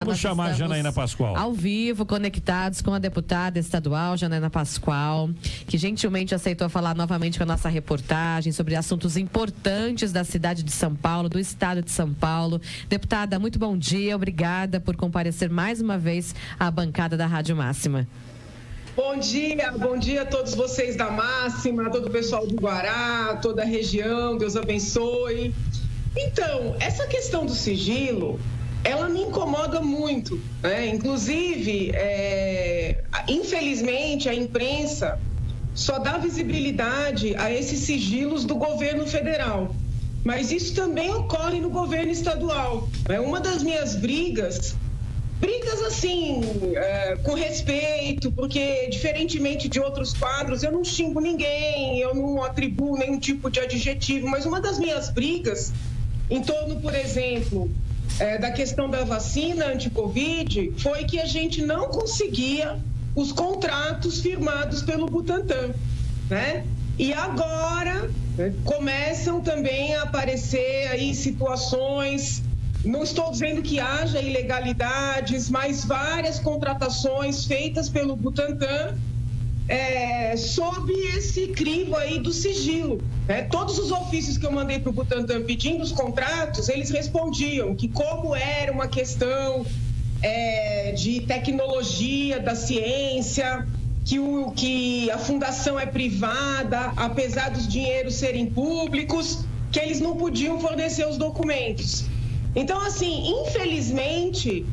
Vamos chamar a Janaína Pascoal. Ao vivo, conectados com a deputada estadual Janaína Pascoal, que gentilmente aceitou falar novamente com a nossa reportagem sobre assuntos importantes da cidade de São Paulo, do estado de São Paulo. Deputada, muito bom dia, obrigada por comparecer mais uma vez à bancada da Rádio Máxima. Bom dia a todos vocês da Máxima, todo o pessoal do Guará, toda a região, Deus abençoe. Então, essa questão do sigilo, ela me incomoda muito, né? Inclusive, infelizmente, a imprensa só dá visibilidade a esses sigilos do governo federal, mas isso também ocorre no governo estadual. Uma das minhas brigas assim, com respeito, porque diferentemente de outros quadros, eu não xingo ninguém, eu não atribuo nenhum tipo de adjetivo, mas uma das minhas brigas em torno, por exemplo, da questão da vacina anti-Covid foi que a gente não conseguia os contratos firmados pelo Butantan, né? E agora começam também a aparecer aí situações. Não estou dizendo que haja ilegalidades, mas várias contratações feitas pelo Butantan sob esse crivo aí do sigilo. Todos os ofícios que eu mandei para o Butantan pedindo os contratos, eles respondiam que como era uma questão de tecnologia, da ciência, que a fundação é privada, apesar dos dinheiros serem públicos, que eles não podiam fornecer os documentos. Então, assim, infelizmente,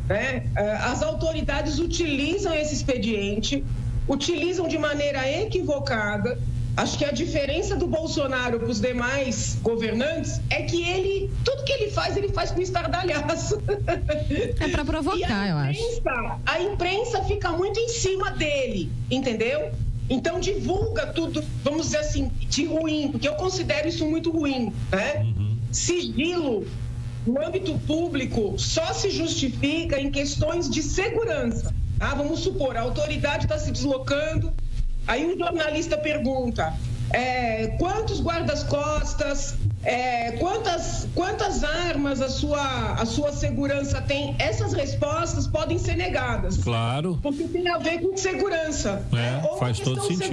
as autoridades utilizam esse expediente, utilizam de maneira equivocada. Acho que a diferença do Bolsonaro para os demais governantes é que tudo que ele faz com estardalhaço. É para provocar, eu acho. A imprensa fica muito em cima dele, entendeu? Então divulga tudo, vamos dizer assim, de ruim, porque eu considero isso muito ruim, né? Uhum. Sigilo no âmbito público só se justifica em questões de segurança. Vamos supor, a autoridade está se deslocando, aí um jornalista pergunta quantos guardas-costas, quantas armas a sua segurança tem. Essas respostas podem ser negadas. Claro. Porque tem a ver com segurança. Ou faz todo sentido.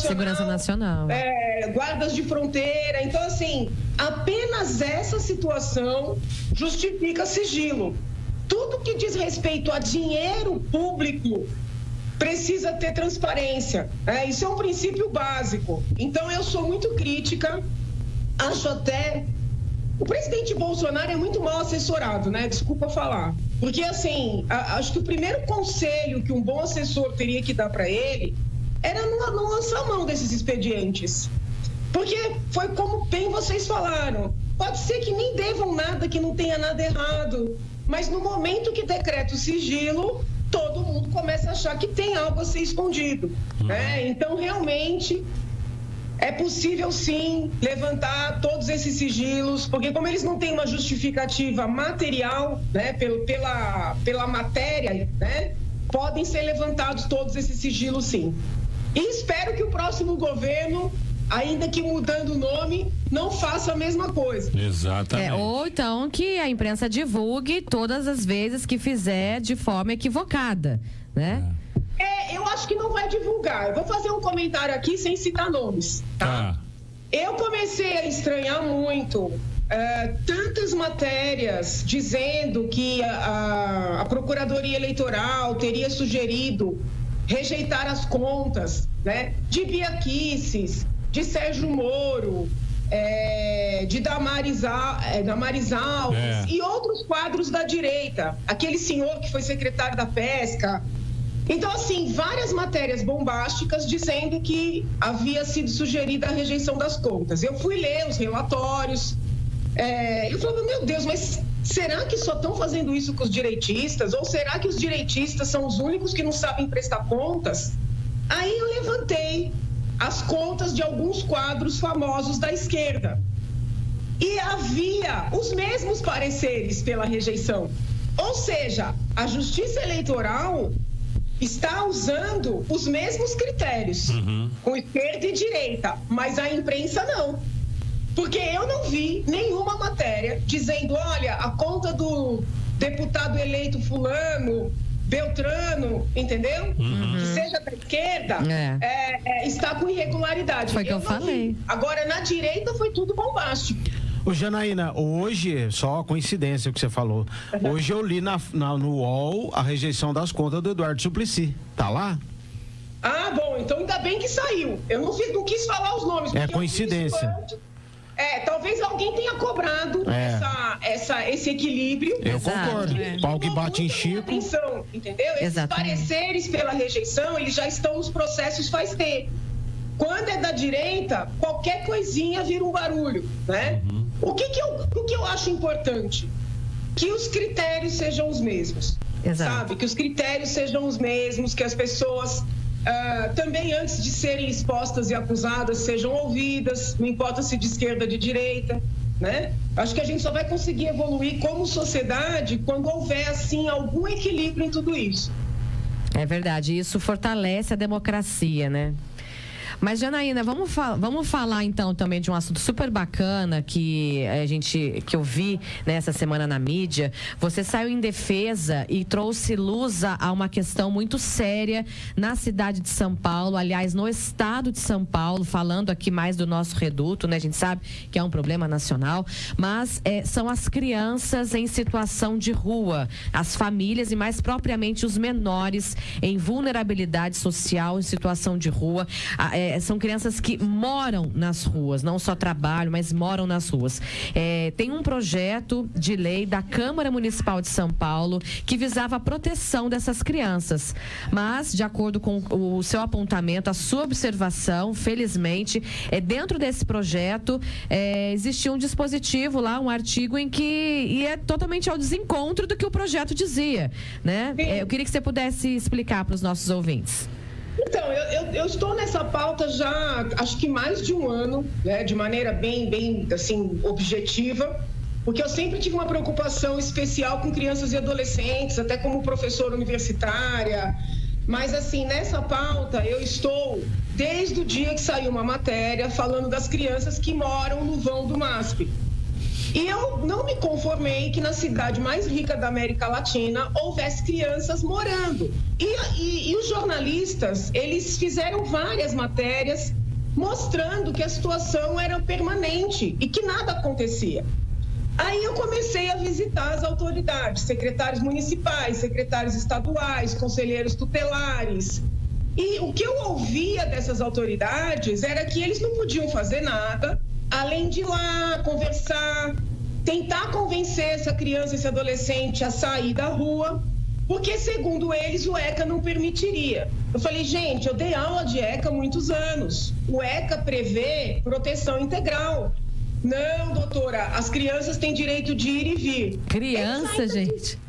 Segurança nacional. Guardas de fronteira. Então, assim, apenas essa situação justifica sigilo. Tudo que diz respeito a dinheiro público precisa ter transparência. Isso é um princípio básico. Então, eu sou muito crítica. Acho até... O presidente Bolsonaro é muito mal assessorado, né? Desculpa falar. Porque, assim, acho que o primeiro conselho que um bom assessor teria que dar para ele era não lançar mão desses expedientes. Porque foi como bem vocês falaram. Pode ser que nem devam nada, que não tenha nada errado. Mas no momento que decreta o sigilo, todo mundo começa a achar que tem algo a ser escondido. Então, realmente, é possível, sim, levantar todos esses sigilos, porque como eles não têm uma justificativa material, pela matéria, podem ser levantados todos esses sigilos, sim. E espero que o próximo governo, ainda que mudando o nome, não faça a mesma coisa. Exatamente. Ou então que a imprensa divulgue todas as vezes que fizer de forma equivocada, né? Eu acho que não vai divulgar. Eu vou fazer um comentário aqui sem citar nomes, tá? Eu comecei a estranhar muito tantas matérias dizendo que a Procuradoria Eleitoral teria sugerido rejeitar as contas, de Bia Kicis, de Sérgio Moro, de Damares Alves e outros quadros da direita. Aquele senhor que foi secretário da Pesca. Então, assim, várias matérias bombásticas dizendo que havia sido sugerida a rejeição das contas. Eu fui ler os relatórios. Eu falei, meu Deus, mas será que só estão fazendo isso com os direitistas? Ou será que os direitistas são os únicos que não sabem prestar contas? Aí eu levantei as contas de alguns quadros famosos da esquerda. E havia os mesmos pareceres pela rejeição. Ou seja, a Justiça Eleitoral está usando os mesmos critérios, com esquerda e direita, mas a imprensa não. Porque eu não vi nenhuma matéria dizendo, olha, a conta do deputado eleito fulano, Beltrano, entendeu? Que seja da esquerda, está com irregularidade. Foi que eu falei. Vi. Agora, na direita foi tudo bombástico. Ô, Janaína, hoje, só coincidência o que você falou, hoje eu li no UOL a rejeição das contas do Eduardo Suplicy. Tá lá? Ah, bom, então ainda bem que saiu. Eu não quis falar os nomes. É coincidência. Talvez alguém tenha cobrado esse equilíbrio. Eu concordo. Pau que bate em Chico. Atenção, entendeu? Exatamente. Esses pareceres pela rejeição, eles já estão nos processos faz tempo. Quando é da direita, qualquer coisinha vira um barulho, né? O que eu acho importante? Que os critérios sejam os mesmos. Exato. Sabe? Que os critérios sejam os mesmos, que as pessoas também, antes de serem expostas e acusadas, sejam ouvidas, não importa se de esquerda ou de direita, né? Acho que a gente só vai conseguir evoluir como sociedade quando houver, assim, algum equilíbrio em tudo isso. É verdade, isso fortalece a democracia, né? Mas, Janaína, vamos falar então também de um assunto super bacana que eu vi nessa semana na mídia. Você saiu em defesa e trouxe luz a uma questão muito séria na cidade de São Paulo, aliás, no estado de São Paulo, falando aqui mais do nosso reduto, né? A gente sabe que é um problema nacional, mas são as crianças em situação de rua, as famílias e mais propriamente os menores em vulnerabilidade social, em situação de rua. São crianças que moram nas ruas, não só trabalham, mas moram nas ruas. Tem um projeto de lei da Câmara Municipal de São Paulo que visava a proteção dessas crianças. Mas, de acordo com o seu apontamento, a sua observação, felizmente, dentro desse projeto, existia um dispositivo lá, um artigo em que ia totalmente ao desencontro do que o projeto dizia, né? Eu queria que você pudesse explicar para os nossos ouvintes. Então, eu estou nessa pauta já, acho que mais de um ano, né, de maneira bem, assim, objetiva, porque eu sempre tive uma preocupação especial com crianças e adolescentes, até como professora universitária, mas, assim, nessa pauta eu estou desde o dia que saiu uma matéria falando das crianças que moram no vão do MASP. E eu não me conformei que na cidade mais rica da América Latina houvesse crianças morando. E os jornalistas, eles fizeram várias matérias mostrando que a situação era permanente e que nada acontecia. Aí eu comecei a visitar as autoridades, secretários municipais, secretários estaduais, conselheiros tutelares. E o que eu ouvia dessas autoridades era que eles não podiam fazer nada, além de ir lá conversar, tentar convencer essa criança, esse adolescente a sair da rua, porque, segundo eles, o ECA não permitiria. Eu falei, gente, eu dei aula de ECA há muitos anos. O ECA prevê proteção integral. Não, doutora, as crianças têm direito de ir e vir. Criança, gente?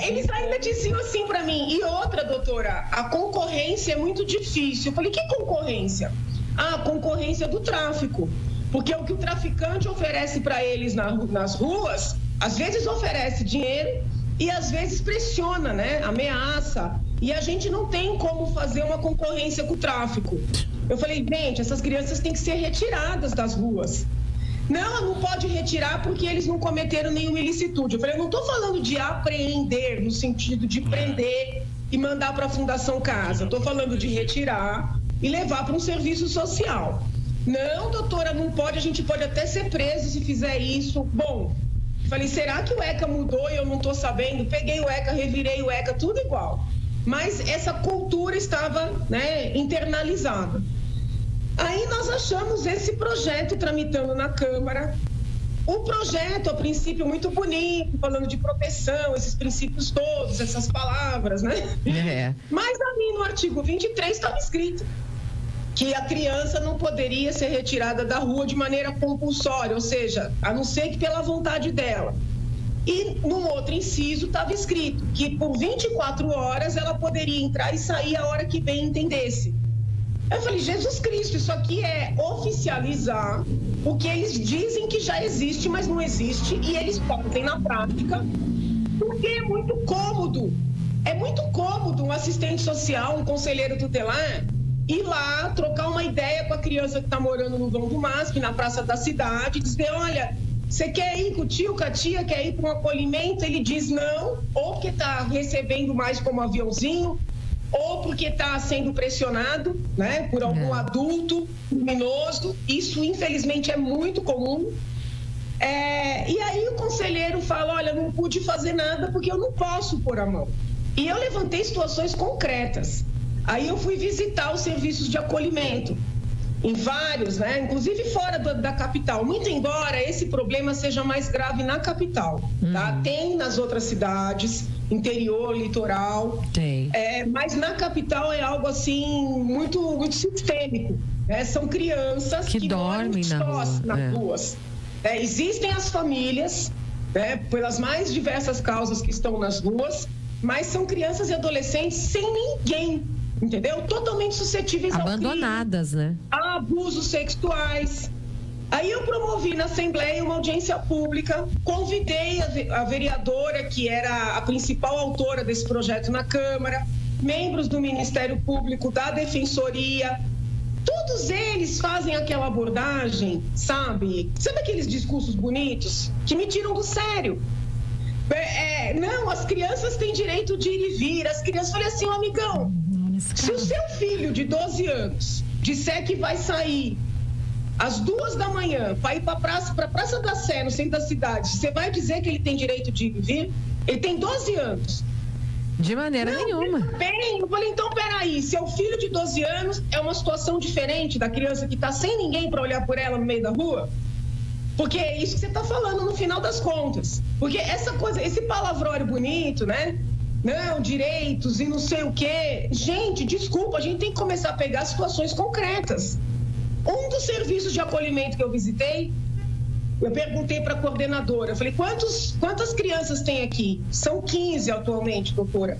Eles ainda diziam assim para mim. E outra, doutora, a concorrência é muito difícil. Eu falei, que concorrência? A concorrência do tráfico. Porque o que o traficante oferece para eles nas ruas, às vezes oferece dinheiro e às vezes pressiona, né? Ameaça. E a gente não tem como fazer uma concorrência com o tráfico. Eu falei, gente, essas crianças têm que ser retiradas das ruas. Não pode retirar porque eles não cometeram nenhuma ilicitude. Eu falei, eu não estou falando de apreender, no sentido de prender e mandar para a Fundação Casa. Estou falando de retirar e levar para um serviço social. Não, doutora, não pode, a gente pode até ser preso se fizer isso. Bom, falei, será que o ECA mudou e eu não estou sabendo? Peguei o ECA, revirei o ECA, tudo igual. Mas essa cultura estava, né, internalizada. Aí nós achamos esse projeto tramitando na Câmara. O projeto, a princípio, muito bonito, falando de proteção, esses princípios todos, essas palavras, né? Mas ali no artigo 23 estava escrito que a criança não poderia ser retirada da rua de maneira compulsória, ou seja, a não ser que pela vontade dela. E no outro inciso estava escrito que por 24 horas ela poderia entrar e sair a hora que bem entendesse. Eu falei, Jesus Cristo, isso aqui é oficializar o que eles dizem que já existe, mas não existe, e eles fazem na prática, porque é muito cômodo. É muito cômodo um assistente social, um conselheiro tutelar, ir lá, trocar uma ideia com a criança que está morando no vão do MASP, na praça da cidade, dizer, olha, você quer ir com o tio, com a tia, quer ir para um acolhimento? Ele diz não, ou porque está recebendo mais como aviãozinho, ou porque está sendo pressionado, né, por algum adulto criminoso. Isso, infelizmente, é muito comum. E aí o conselheiro fala, olha, não pude fazer nada porque eu não posso pôr a mão. E eu levantei situações concretas. Aí eu fui visitar os serviços de acolhimento, em vários, né, inclusive fora da capital. Muito embora esse problema seja mais grave na capital, tá? Tem nas outras cidades, interior, litoral. Tem. Mas na capital é algo assim muito, muito sistêmico. Né? São crianças que dormem nas ruas. Existem as famílias, né, pelas mais diversas causas que estão nas ruas, mas são crianças e adolescentes sem ninguém, entendeu? Totalmente suscetíveis abandonadas, ao crime, né? a abusos sexuais. Aí eu promovi na Assembleia uma audiência pública, convidei a vereadora, que era a principal autora desse projeto na Câmara, membros do Ministério Público, da Defensoria. Todos eles fazem aquela abordagem, sabe? Sabe aqueles discursos bonitos que me tiram do sério? Não, as crianças têm direito de ir e vir. As crianças, falei assim, amigão, se o seu filho de 12 anos disser que vai sair às 2 da manhã para ir para a Praça da Sé, no centro da cidade, você vai dizer que ele tem direito de ir e vir? Ele tem 12 anos. De maneira nenhuma. Bem, eu falei, então, peraí, seu filho de 12 anos é uma situação diferente da criança que está sem ninguém para olhar por ela no meio da rua? Porque é isso que você está falando no final das contas. Porque essa coisa, esse palavrório bonito, né? Não, direitos e não sei o quê. Gente, desculpa, a gente tem que começar a pegar situações concretas. Um dos serviços de acolhimento que eu visitei, eu perguntei para a coordenadora, eu falei, quantas crianças tem aqui? São 15 atualmente, doutora.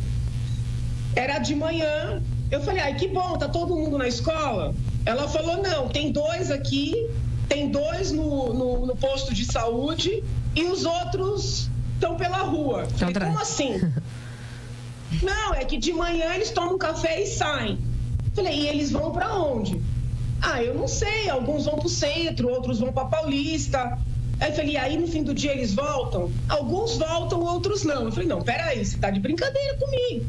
Era de manhã, eu falei, ai, que bom, tá todo mundo na escola? Ela falou, não, tem 2 aqui, tem 2 no posto de saúde e os outros estão pela rua. Eu falei, como assim? Não, é que de manhã eles tomam café e saem. Eu falei, e eles vão para onde? Ah, eu não sei, alguns vão para o centro, outros vão para Paulista. Aí eu falei, aí no fim do dia eles voltam? Alguns voltam, outros não. Eu falei, não, peraí, você está de brincadeira comigo.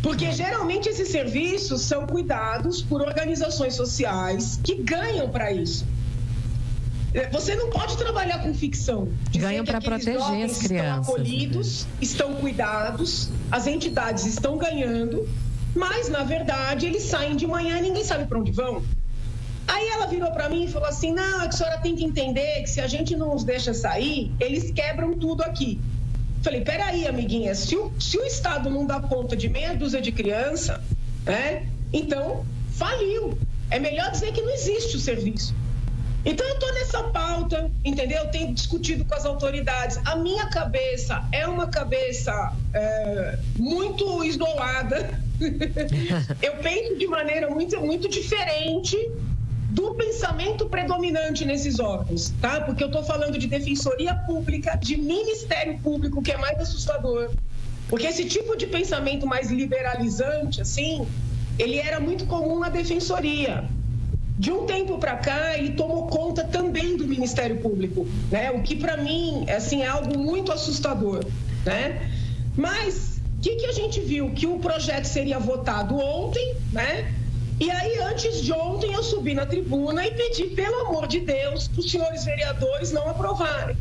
Porque geralmente esses serviços são cuidados por organizações sociais que ganham para isso. Você não pode trabalhar com ficção. Ganham para proteger as crianças. Estão acolhidos, estão cuidados, as entidades estão ganhando, mas na verdade eles saem de manhã e ninguém sabe para onde vão. Aí ela virou para mim e falou assim, não, é que a senhora tem que entender que se a gente não os deixa sair, eles quebram tudo aqui. Falei, peraí, amiguinha, se o Estado não dá conta de meia dúzia de criança, né, então faliu. É melhor dizer que não existe o serviço. Então eu estou nessa pauta, entendeu? Eu tenho discutido com as autoridades. A minha cabeça é uma cabeça muito isolada. Eu penso de maneira muito, muito diferente do pensamento predominante nesses órgãos, tá? Porque eu estou falando de defensoria pública, de ministério público, que é mais assustador. Porque esse tipo de pensamento mais liberalizante, assim, ele era muito comum na defensoria. De um tempo para cá, ele tomou conta também do Ministério Público, né? O que para mim, assim, é algo muito assustador, né? Mas o que a gente viu? Que o projeto seria votado ontem, né? E aí, antes de ontem, eu subi na tribuna e pedi, pelo amor de Deus, para os senhores vereadores não aprovarem.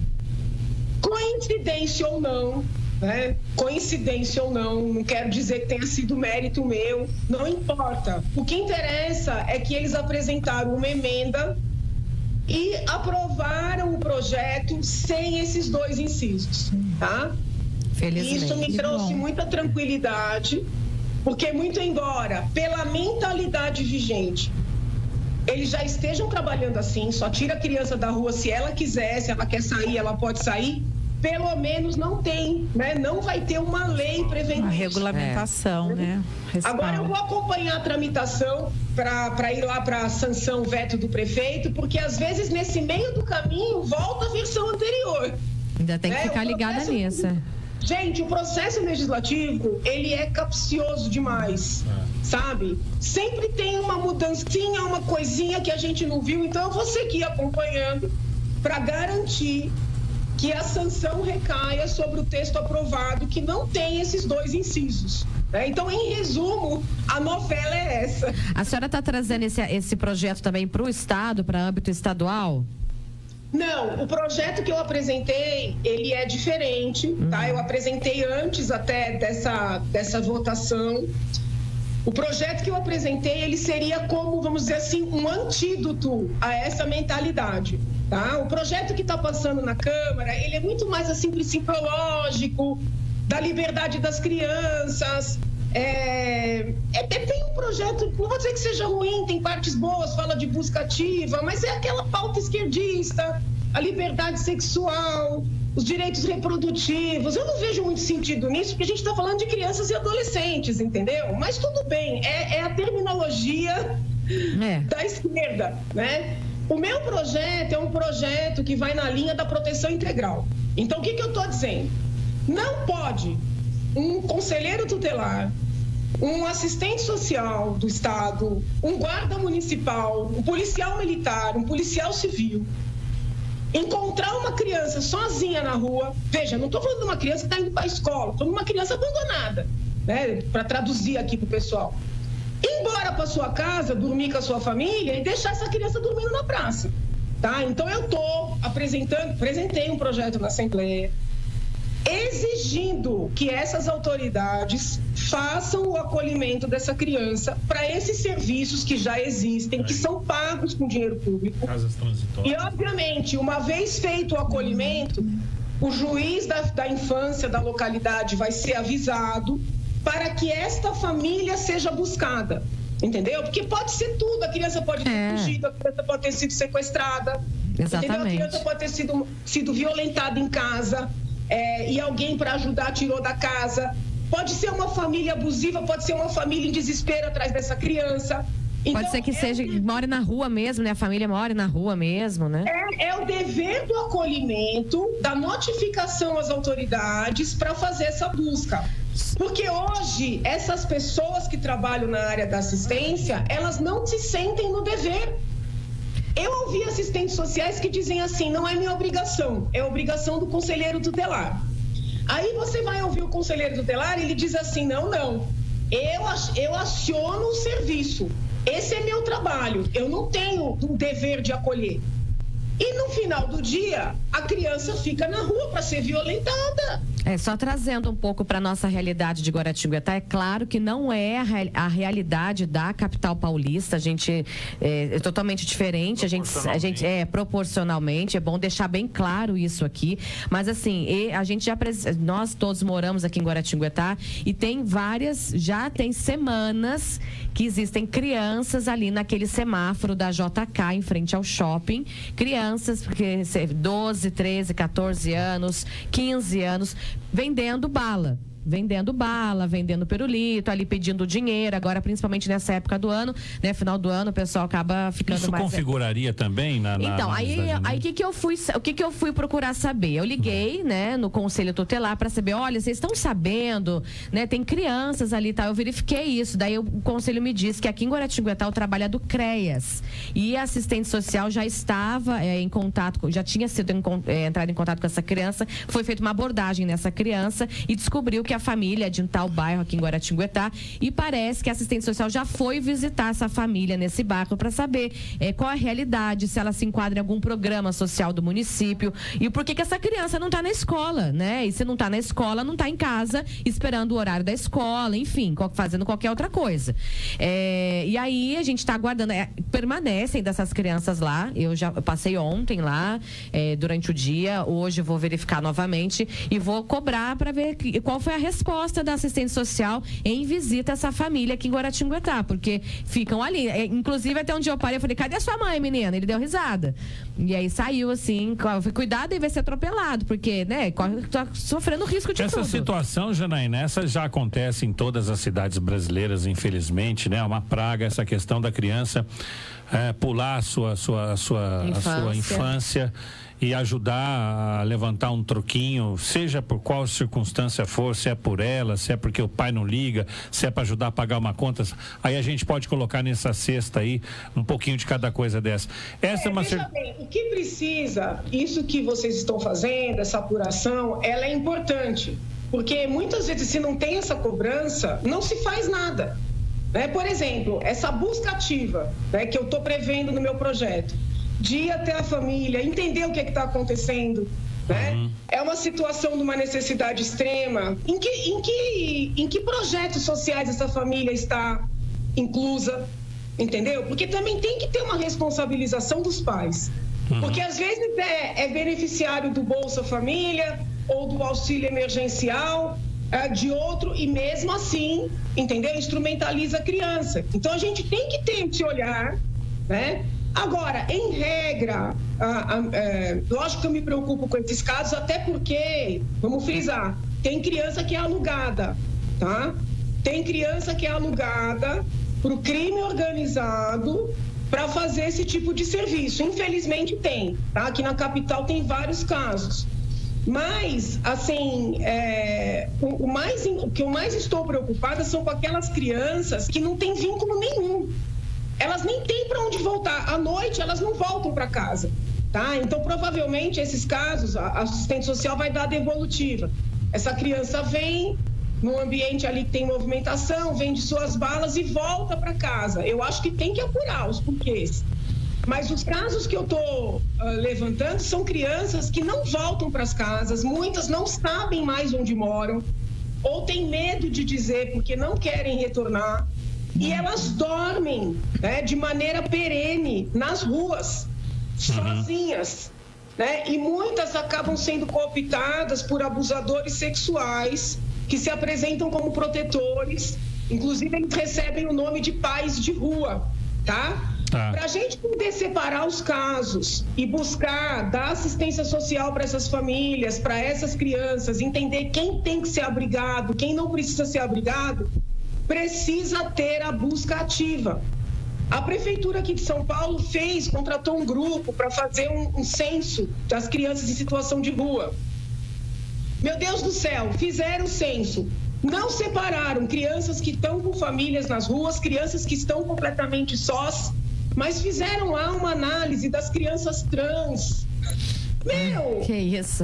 Coincidência ou não, né? Coincidência ou não quero dizer que tenha sido mérito meu, não importa. O que interessa é que eles apresentaram uma emenda e aprovaram o projeto sem esses 2 incisos, tá? Felizmente. E isso me trouxe muita tranquilidade, porque muito embora, pela mentalidade vigente, eles já estejam trabalhando assim, só tira a criança da rua se ela quiser, se ela quer sair, ela pode sair, pelo menos não tem, né? Não vai ter uma lei prevendo uma regulamentação, né? Agora eu vou acompanhar a tramitação para ir lá para a sanção veto do prefeito, porque às vezes nesse meio do caminho volta a versão anterior. Ainda tem que ficar ligada nisso. Gente, o processo legislativo, ele é capcioso demais, sabe? Sempre tem uma mudancinha, uma coisinha que a gente não viu, então eu vou seguir acompanhando para garantir que a sanção recaia sobre o texto aprovado, que não tem esses 2 incisos. Né? Então, em resumo, a novela é essa. A senhora está trazendo esse projeto também para o Estado, para âmbito estadual? Não, o projeto que eu apresentei, ele é diferente, tá? Eu apresentei antes até dessa votação. O projeto que eu apresentei, ele seria como, vamos dizer assim, um antídoto a essa mentalidade, tá? O projeto que está passando na Câmara, ele é muito mais assim, principiológico, da liberdade das crianças. Tem um projeto, não vou dizer que seja ruim, tem partes boas, fala de busca ativa, mas é aquela pauta esquerdista, a liberdade sexual, os direitos reprodutivos. Eu não vejo muito sentido nisso, porque a gente está falando de crianças e adolescentes, entendeu? Mas tudo bem, é a terminologia da esquerda, né? O meu projeto é um projeto que vai na linha da proteção integral. Então, o que eu estou dizendo? Não pode um conselheiro tutelar, um assistente social do Estado, um guarda municipal, um policial militar, um policial civil, encontrar uma criança sozinha na rua. Veja, não estou falando de uma criança que está indo para a escola, estou falando de uma criança abandonada, né? Para traduzir aqui para o pessoal. Ir embora para sua casa, dormir com a sua família e deixar essa criança dormindo na praça. Tá? Então, eu apresentei um projeto na Assembleia, exigindo que essas autoridades façam o acolhimento dessa criança para esses serviços que já existem, que são pagos com dinheiro público. Casas transitórias. E, obviamente, uma vez feito o acolhimento, o juiz da infância da localidade vai ser avisado para que esta família seja buscada. Entendeu? Porque pode ser tudo. A criança pode ter fugido, a criança pode ter sido sequestrada. Exatamente. Entendeu? A criança pode ter sido violentada em casa. E alguém para ajudar tirou da casa. Pode ser uma família abusiva, pode ser uma família em desespero atrás dessa criança. Então, pode ser que more na rua mesmo, né? A família more na rua mesmo, né? É o dever do acolhimento, da notificação às autoridades para fazer essa busca. Porque hoje, essas pessoas que trabalham na área da assistência, elas não se sentem no dever. Eu ouvi assistentes sociais que dizem assim, não é minha obrigação, é obrigação do conselheiro tutelar. Aí você vai ouvir o conselheiro tutelar e ele diz assim, não, eu aciono o serviço, esse é meu trabalho, eu não tenho o dever de acolher. E no final do dia, a criança fica na rua para ser violentada. Só trazendo um pouco para a nossa realidade de Guaratinguetá, é claro que não é a realidade da capital paulista, a gente é totalmente diferente, a gente proporcionalmente, é bom deixar bem claro isso aqui, mas assim, nós todos moramos aqui em Guaratinguetá e já tem semanas que existem crianças ali naquele semáforo da JK em frente ao shopping, crianças, porque 12, 13, 14 anos, 15 anos, vendendo bala, vendendo pirulito, ali pedindo dinheiro, agora principalmente nessa época do ano, né, final do ano, o pessoal acaba ficando Isso mais... configuraria também Então, aí o que eu fui procurar saber? Eu liguei, né, no Conselho Tutelar para saber, olha, vocês estão sabendo, né, tem crianças ali e tal, eu verifiquei isso, daí o Conselho me disse que aqui em Guaratinguetá o trabalho é do CREAS, e a assistente social já estava em contato, já tinha sido entrado em contato com essa criança, foi feita uma abordagem nessa criança e descobriu que a família é de um tal bairro aqui em Guaratinguetá e parece que a assistente social já foi visitar essa família nesse bairro para saber qual a realidade, se ela se enquadra em algum programa social do município e por que essa criança não está na escola, né? E se não está na escola, não está em casa esperando o horário da escola, enfim, fazendo qualquer outra coisa. E aí a gente está aguardando, permanecem dessas crianças lá, eu passei ontem lá durante o dia, hoje eu vou verificar novamente e vou cobrar para ver qual foi a resposta da assistente social em visita a essa família aqui em Guaratinguetá, porque ficam ali. Inclusive, até um dia eu parei e falei, cadê a sua mãe, menina? Ele deu risada. E aí saiu assim, cuidado e vai ser atropelado, porque, né, tá sofrendo risco de tudo. Essa situação, Janaína, essa já acontece em todas as cidades brasileiras, infelizmente, né? É uma praga essa questão da criança pular a sua infância e ajudar a levantar um troquinho, seja por qual circunstância for, se é por ela, se é porque o pai não liga, se é para ajudar a pagar uma conta, aí a gente pode colocar nessa cesta aí um pouquinho de cada coisa dessa. Veja bem, o que precisa, isso que vocês estão fazendo, essa apuração, ela é importante, porque muitas vezes se não tem essa cobrança, não se faz nada. Né? Por exemplo, essa busca ativa, né, que eu estou prevendo no meu projeto, de ir até a família, entender o que está acontecendo, né? É uma situação de uma necessidade extrema. Em que projetos sociais essa família está inclusa? Entendeu? Porque também tem que ter uma responsabilização dos pais. Porque às vezes é beneficiário do Bolsa Família ou do auxílio emergencial de outro e mesmo assim, entendeu? Instrumentaliza a criança. Então a gente tem que ter esse olhar, né? Agora, em regra, lógico que eu me preocupo com esses casos, até porque, vamos frisar, tem criança que é alugada, tá? Tem criança que é alugada para o crime organizado para fazer esse tipo de serviço. Infelizmente tem, tá? Aqui na capital tem vários casos. Mas, assim, o que eu mais estou preocupada são com aquelas crianças que não têm vínculo nenhum. Elas nem têm para onde voltar. À noite, elas não voltam para casa, tá? Então, provavelmente, esses casos, a assistente social vai dar a devolutiva. Essa criança vem num ambiente ali que tem movimentação, vende suas balas e volta para casa. Eu acho que tem que apurar os porquês. Mas os casos que eu estou levantando são crianças que não voltam para as casas, muitas não sabem mais onde moram, ou têm medo de dizer porque não querem retornar. E elas dormem, né, de maneira perene nas ruas, sozinhas, né? E muitas acabam sendo cooptadas por abusadores sexuais que se apresentam como protetores. Inclusive, eles recebem o nome de pais de rua, tá? Para a gente poder separar os casos e buscar dar assistência social para essas famílias, para essas crianças, entender quem tem que ser abrigado, quem não precisa ser abrigado, precisa ter a busca ativa. A Prefeitura aqui de São Paulo contratou um grupo para fazer um censo das crianças em situação de rua. Meu Deus do céu, fizeram o censo. Não separaram crianças que estão com famílias nas ruas, crianças que estão completamente sós, mas fizeram lá uma análise das crianças trans. Meu! Que isso?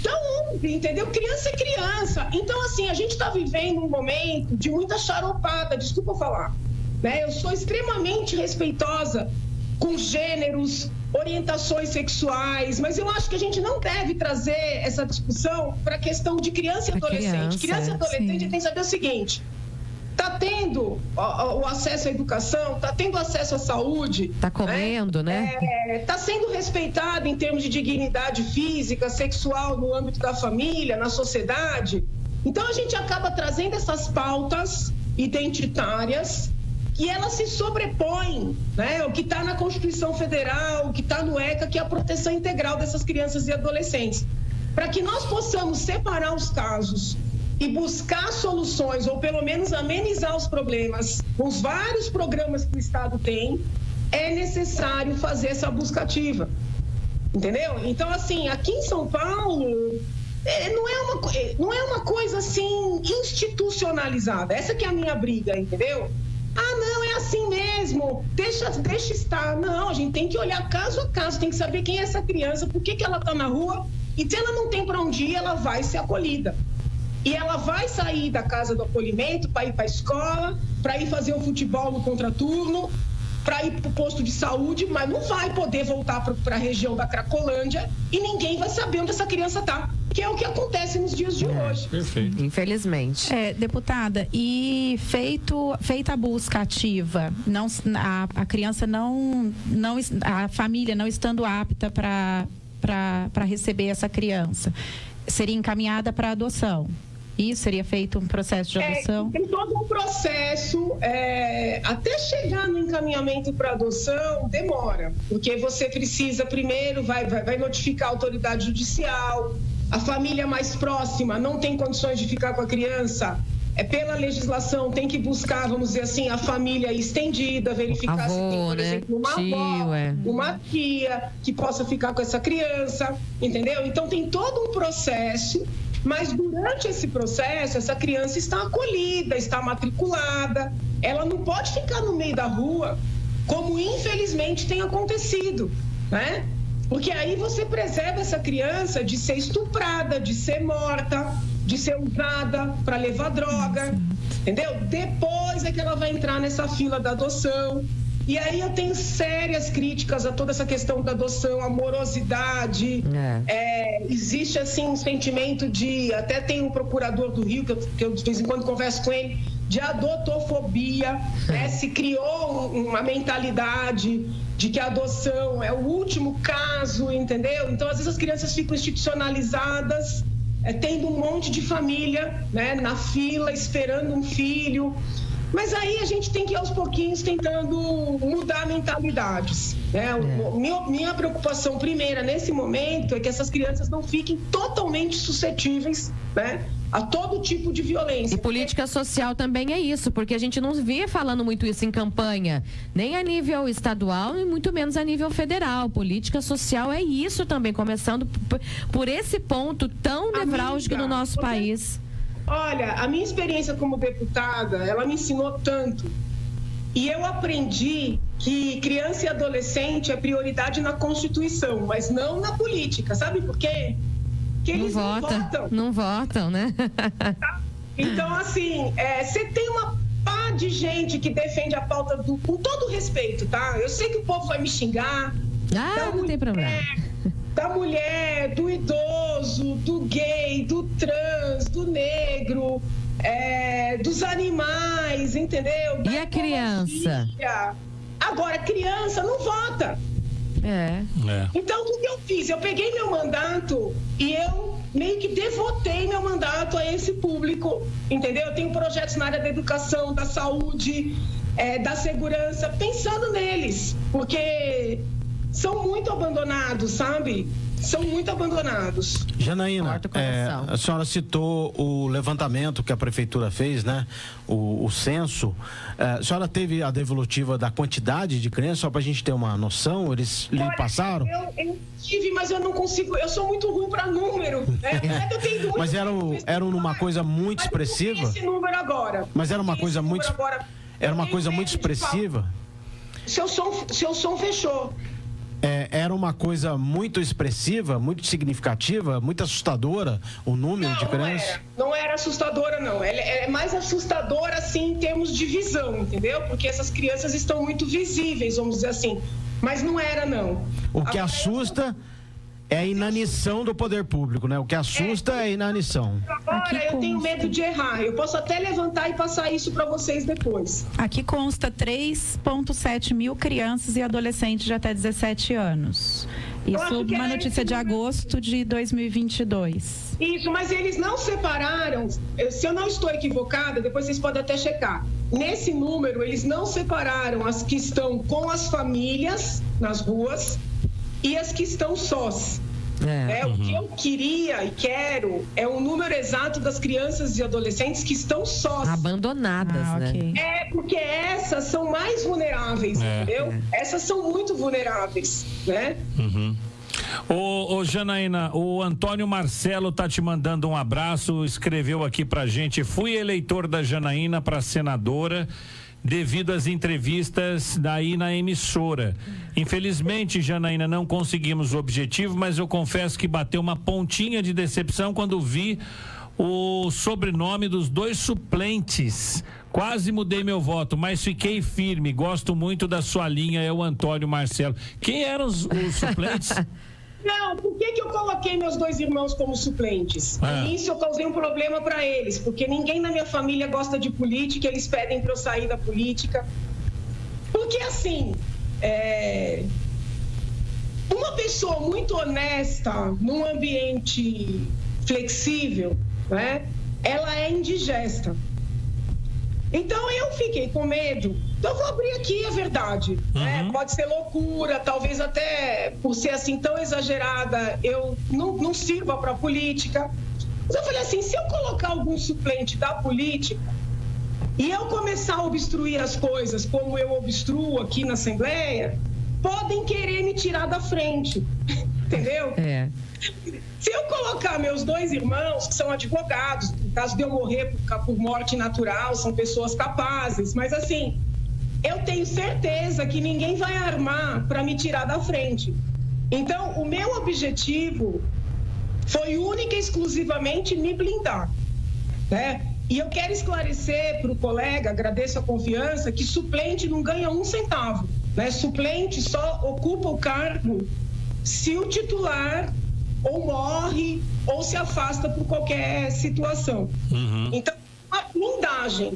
Da onde, entendeu? Criança é criança. Então, assim, a gente está vivendo um momento de muita charopada, desculpa falar, né? Eu sou extremamente respeitosa com gêneros, orientações sexuais, mas eu acho que a gente não deve trazer essa discussão para a questão de criança e adolescente. Criança e adolescente tem que saber o seguinte: está tendo o acesso à educação, está tendo acesso à saúde. Está comendo, né? Está sendo respeitado em termos de dignidade física, sexual, no âmbito da família, na sociedade. Então, a gente acaba trazendo essas pautas identitárias e elas se sobrepõem, né? O que está na Constituição Federal, o que está no ECA, que é a proteção integral dessas crianças e adolescentes. Para que nós possamos separar os casos e buscar soluções, ou pelo menos amenizar os problemas com os vários programas que o Estado tem, é necessário fazer essa busca ativa. Entendeu? Então, assim, aqui em São Paulo, não é uma coisa, assim, institucionalizada. Essa que é a minha briga, entendeu? Ah, não, é assim mesmo, deixa estar. Não, a gente tem que olhar caso a caso, tem que saber quem é essa criança, por que ela está na rua, e se ela não tem para onde ir, ela vai ser acolhida. E ela vai sair da casa do acolhimento para ir para a escola, para ir fazer o futebol no contraturno, para ir para o posto de saúde, mas não vai poder voltar para a região da Cracolândia e ninguém vai saber onde essa criança está, que é o que acontece nos dias de hoje. Perfeito. Infelizmente. Deputada, e feita a busca ativa, a criança a família não estando apta para receber essa criança, seria encaminhada para adoção? Isso seria feito um processo de adoção? Tem todo um processo, até chegar no encaminhamento para adoção, demora, porque você precisa primeiro, vai notificar a autoridade judicial, a família mais próxima não tem condições de ficar com a criança, pela legislação, tem que buscar, vamos dizer assim, a família estendida, verificar se tem, por exemplo, uma avó, uma tia que possa ficar com essa criança, entendeu? Então, tem todo um processo, mas durante esse processo, essa criança está acolhida, está matriculada, ela não pode ficar no meio da rua, como infelizmente tem acontecido, né? Porque aí você preserva essa criança de ser estuprada, de ser morta, de ser usada para levar droga, entendeu? Depois é que ela vai entrar nessa fila da adoção. E aí eu tenho sérias críticas a toda essa questão da adoção, a morosidade. Existe, assim, um sentimento de... Até tem um procurador do Rio, que eu de vez em quando converso com ele, de adotofobia, né? Se criou uma mentalidade de que a adoção é o último caso, entendeu? Então, às vezes, as crianças ficam institucionalizadas, tendo um monte de família, né, na fila, esperando um filho. Mas aí a gente tem que ir aos pouquinhos tentando mudar mentalidades, né? Minha preocupação primeira nesse momento é que essas crianças não fiquem totalmente suscetíveis, né, a todo tipo de violência. E política social também é isso, porque a gente não via falando muito isso em campanha, nem a nível estadual e muito menos a nível federal. Política social é isso também, começando por esse ponto tão nevrálgico no nosso país. Olha, a minha experiência como deputada, ela me ensinou tanto. E eu aprendi que criança e adolescente é prioridade na Constituição, mas não na política. Sabe por quê? Porque eles não votam. Não votam, né? Então, assim, você tem uma pá de gente que defende a pauta com todo respeito, tá? Eu sei que o povo vai me xingar. Não tem problema. Da mulher, do idoso, do gay, do trans, do negro, dos animais, entendeu? E a criança? Agora, criança não vota. Então, o que eu fiz? Eu peguei meu mandato e eu meio que devotei meu mandato a esse público, entendeu? Eu tenho projetos na área da educação, da saúde, da segurança, pensando neles, porque são muito abandonados, sabe? São muito abandonados. Janaína, a senhora citou o levantamento que a prefeitura fez, né? O censo. A senhora teve a devolutiva da quantidade de crianças, só para a gente ter uma noção? Eles lhe passaram? Eu tive, mas eu não consigo. Eu sou muito ruim para número. Né? Eu tenho mas era uma coisa muito expressiva? Esse número agora. Mas era uma coisa muito. Era uma coisa muito expressiva? Seu som fechou. Era uma coisa muito expressiva, muito significativa, muito assustadora, o número de crianças? Não era assustadora, não. É mais assustadora, assim, em termos de visão, entendeu? Porque essas crianças estão muito visíveis, vamos dizer assim. Mas não era, não. O que assusta é a inanição do poder público, né? O que assusta é a inanição. Agora eu tenho medo de errar. Eu posso até levantar e passar isso para vocês depois. Aqui consta 3,7 mil crianças e adolescentes de até 17 anos. Isso uma notícia de agosto de 2022. Isso, mas eles não separaram, se eu não estou equivocada, depois vocês podem até checar. Nesse número, eles não separaram as que estão com as famílias nas ruas e as que estão sós. O que eu queria e quero é o número exato das crianças e adolescentes que estão sós. Abandonadas, né? Okay. Porque essas são mais vulneráveis, entendeu? Essas são muito vulneráveis, né? Ô Janaína, o Antônio Marcelo tá te mandando um abraço, escreveu aqui pra gente: fui eleitor da Janaína para senadora devido às entrevistas daí na emissora. Infelizmente, Janaína, não conseguimos o objetivo, mas eu confesso que bateu uma pontinha de decepção quando vi o sobrenome dos dois suplentes. Quase mudei meu voto, mas fiquei firme. Gosto muito da sua linha, é o Antônio Marcelo. Quem eram os suplentes? Não, por que eu coloquei meus dois irmãos como suplentes? Isso eu causei um problema para eles, porque ninguém na minha família gosta de política, eles pedem para eu sair da política. Porque assim, uma pessoa muito honesta, num ambiente flexível, né, ela é indigesta. Então eu fiquei com medo. Então eu vou abrir aqui a verdade. Pode ser loucura, talvez até por ser assim tão exagerada, eu não sirva para política. Mas eu falei assim, se eu colocar algum suplente da política e eu começar a obstruir as coisas como eu obstruo aqui na Assembleia, podem querer me tirar da frente, entendeu? Se eu colocar meus 2 irmãos, que são advogados, no caso de eu morrer por morte natural, são pessoas capazes, mas assim, eu tenho certeza que ninguém vai armar para me tirar da frente. Então, o meu objetivo foi única e exclusivamente me blindar, né? E eu quero esclarecer para o colega, agradeço a confiança, que suplente não ganha 1 centavo, né? Suplente só ocupa o cargo se o titular ou morre ou se afasta por qualquer situação. Então, uma blindagem.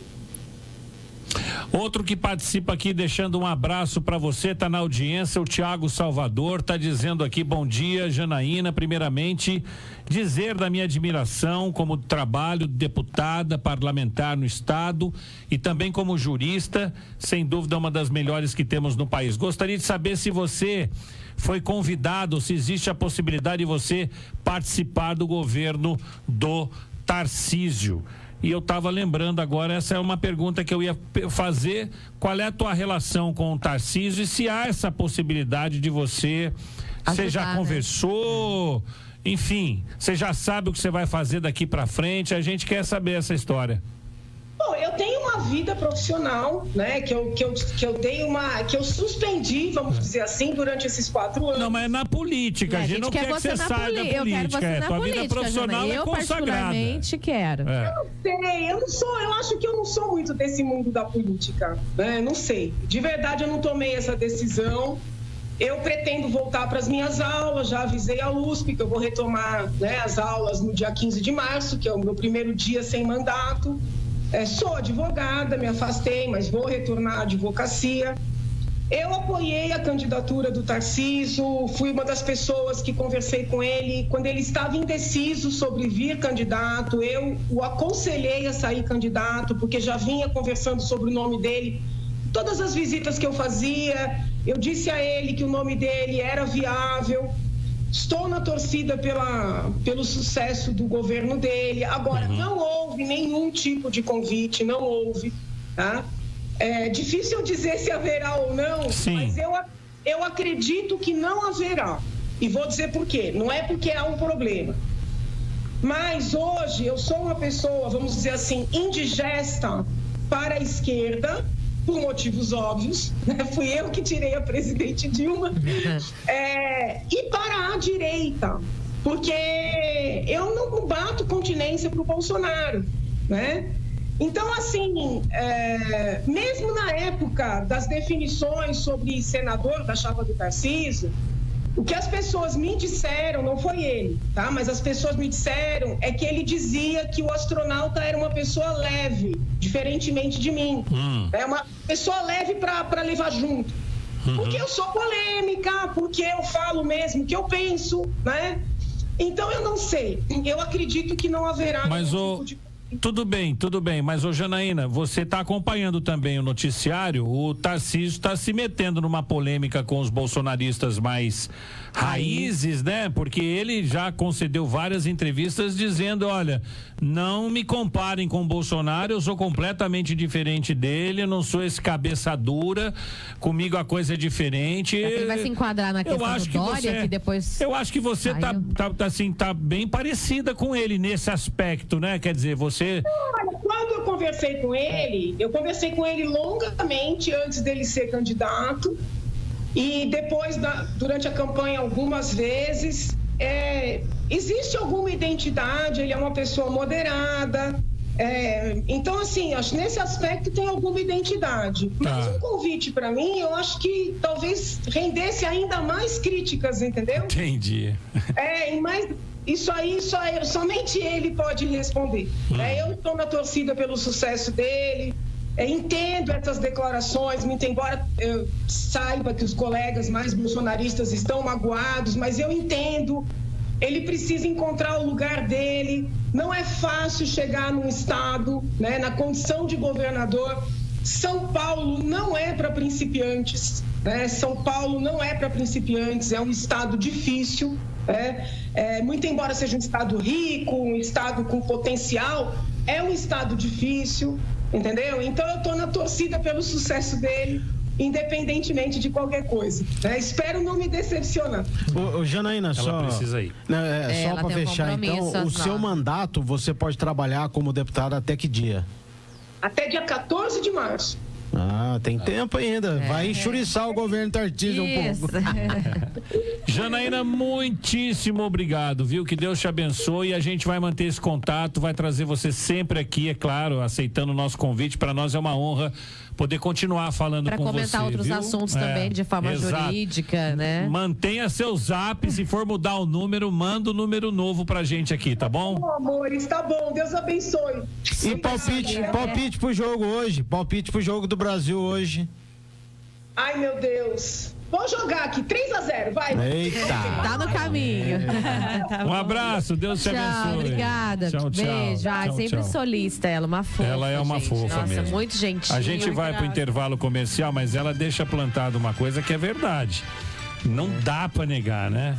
Outro que participa aqui, deixando um abraço para você, está na audiência, o Tiago Salvador, está dizendo aqui, bom dia, Janaína, primeiramente, dizer da minha admiração como trabalho de deputada parlamentar no Estado e também como jurista, sem dúvida uma das melhores que temos no país. Gostaria de saber se você foi convidado, se existe a possibilidade de você participar do governo do Tarcísio. E eu estava lembrando agora, essa é uma pergunta que eu ia fazer, qual é a tua relação com o Tarcísio e se há essa possibilidade de você já conversou, enfim, você já sabe o que você vai fazer daqui para frente, a gente quer saber essa história. Bom, eu tenho uma vida profissional, né, que eu suspendi, vamos dizer assim, durante esses 4 anos. Não, mas é na política, a gente não quer que você saia da política. Eu quero você na tua política, vida profissional Jana, é consagrada. Eu particularmente quero. Eu não sei, eu acho que eu não sou muito desse mundo da política, né, não sei. De verdade, eu não tomei essa decisão. Eu pretendo voltar para as minhas aulas, já avisei a USP que eu vou retomar, né, as aulas no dia 15 de março, que é o meu primeiro dia sem mandato. Sou advogada, me afastei, mas vou retornar à advocacia. Eu apoiei a candidatura do Tarcísio, fui uma das pessoas que conversei com ele quando ele estava indeciso sobre vir candidato. Eu o aconselhei a sair candidato, porque já vinha conversando sobre o nome dele. Todas as visitas que eu fazia, eu disse a ele que o nome dele era viável. Estou na torcida pelo sucesso do governo dele. Agora, não houve nenhum tipo de convite, não houve. Tá? É difícil dizer se haverá ou não, sim, mas eu acredito que não haverá. E vou dizer por quê. Não é porque há um problema. Mas hoje eu sou uma pessoa, vamos dizer assim, indigesta para a esquerda, por motivos óbvios, né? Fui eu que tirei a presidente Dilma, e para a direita, porque eu não bato continência para o Bolsonaro, né? Então, assim, mesmo na época das definições sobre senador da chapa do Tarcísio, o que as pessoas me disseram, não foi ele, tá? Mas as pessoas me disseram é que ele dizia que o astronauta era uma pessoa leve, diferentemente de mim. É uma pessoa leve para levar junto. Porque eu sou polêmica, porque eu falo mesmo o que eu penso, né? Então eu não sei. Eu acredito que não haverá nenhum tipo de... Tudo bem, mas Janaína, você está acompanhando também o noticiário, o Tarcísio está se metendo numa polêmica com os bolsonaristas mais raízes, né? Porque ele já concedeu várias entrevistas dizendo, olha, não me comparem com o Bolsonaro, eu sou completamente diferente dele, eu não sou esse cabeça dura, comigo a coisa é diferente. Ele vai se enquadrar na questão do Dória, que depois... Eu acho que você tá bem parecida com ele nesse aspecto, né? Quer dizer, você... Olha, quando eu conversei com ele longamente antes dele ser candidato e depois, durante a campanha, algumas vezes. Existe alguma identidade, ele é uma pessoa moderada, então, assim, acho que nesse aspecto tem alguma identidade. Mas um convite para mim, eu acho que talvez rendesse ainda mais críticas, entendeu? Entendi. Mas... Isso aí, somente ele pode responder. Eu estou na torcida pelo sucesso dele, entendo essas declarações, muito embora eu saiba que os colegas mais bolsonaristas estão magoados, mas eu entendo, ele precisa encontrar o lugar dele, não é fácil chegar num estado, né, na condição de governador. São Paulo não é para principiantes, né? São Paulo não é para principiantes, é um estado difícil, né? Muito embora seja um estado rico, um estado com potencial, é um estado difícil, entendeu? Então eu estou na torcida pelo sucesso dele, independentemente de qualquer coisa, né? Espero não me decepcionar. Janaína, ela precisa ir. Só para fechar, então, o seu mandato, você pode trabalhar como deputada até que dia? Até dia 14 de março. Tem tempo ainda. Vai enxuriçar o governo Tarcísio um pouco. Janaína, muitíssimo obrigado, viu? Que Deus te abençoe e a gente vai manter esse contato, vai trazer você sempre aqui, é claro, aceitando o nosso convite. Para nós é uma honra poder continuar falando com você. Para comentar outros assuntos também, de forma jurídica, né? Mantenha seu zap, se for mudar o número, manda o número novo pra gente aqui, tá bom? Amores, tá bom, Deus abençoe. E palpite pro jogo hoje, palpite pro jogo do Brasil hoje. Ai, meu Deus. Vou jogar aqui, 3-0, vai. Eita. Tá no caminho. Um abraço, Deus te abençoe. Obrigada. Tchau, beijo. Sempre solista ela, uma fofa. Ela é uma fofa Nossa, mesmo. muito gentil. A gente vai pro intervalo comercial, mas ela deixa plantado uma coisa que é verdade. Não dá pra negar, né?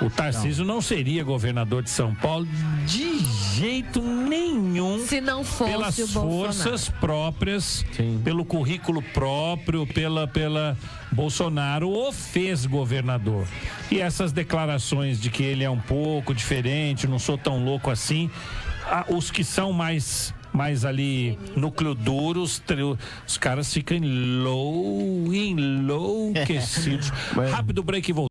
O Tarcísio não seria governador de São Paulo de jeito nenhum. Se não fosse pelas o forças próprias, pelo currículo próprio, pela Bolsonaro o fez governador. E essas declarações de que ele é um pouco diferente, não sou tão louco assim, os que são mais ali núcleo duro, os caras ficam enlouquecidos. Rápido break e voltamos.